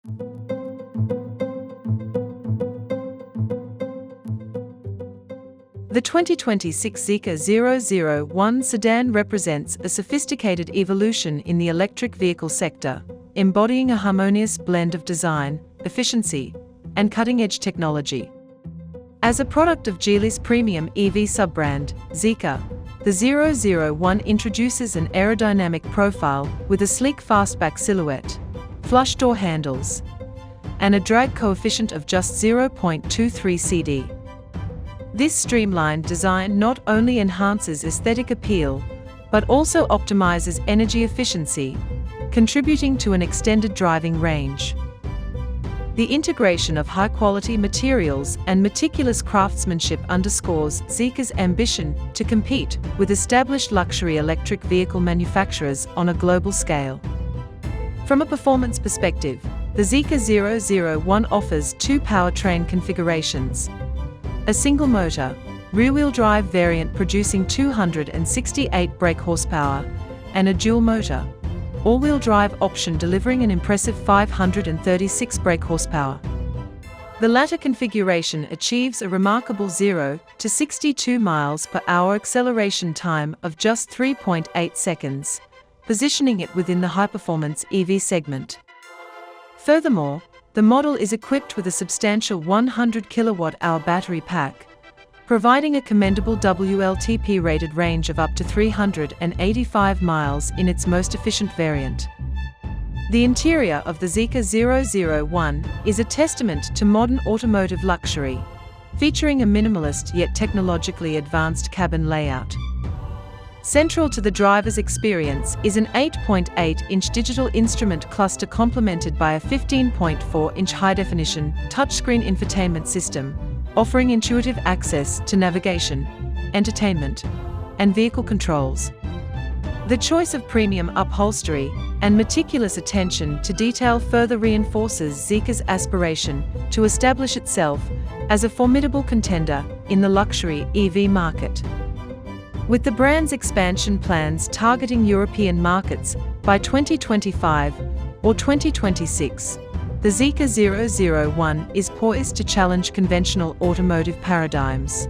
The 2026 Zeekr 001 sedan represents a sophisticated evolution in the electric vehicle sector, embodying a harmonious blend of design, efficiency, and cutting-edge technology. As a product of Geely's premium EV sub-brand, Zeekr, the 001 introduces an aerodynamic profile with a sleek fastback silhouette, flush door handles, and a drag coefficient of just 0.23 CD. This streamlined design not only enhances aesthetic appeal, but also optimizes energy efficiency, contributing to an extended driving range. The integration of high-quality materials and meticulous craftsmanship underscores Zeekr's ambition to compete with established luxury electric vehicle manufacturers on a global scale. From a performance perspective, the Zeekr 001 offers two powertrain configurations: a single-motor, rear-wheel drive variant producing 268 brake horsepower, and a dual-motor, all-wheel drive option delivering an impressive 536 brake horsepower. The latter configuration achieves a remarkable 0 to 62 miles per hour acceleration time of just 3.8 seconds, positioning it within the high-performance EV segment. Furthermore, the model is equipped with a substantial 100 kWh battery pack, providing a commendable WLTP-rated range of up to 385 miles in its most efficient variant. The interior of the Zeekr 001 is a testament to modern automotive luxury, featuring a minimalist yet technologically advanced cabin layout. Central to the driver's experience is an 8.8-inch digital instrument cluster complemented by a 15.4-inch high-definition touchscreen infotainment system, offering intuitive access to navigation, entertainment, and vehicle controls. The choice of premium upholstery and meticulous attention to detail further reinforces Zeekr's aspiration to establish itself as a formidable contender in the luxury EV market. With the brand's expansion plans targeting European markets by 2025 or 2026, the Zeekr 001 is poised to challenge conventional automotive paradigms.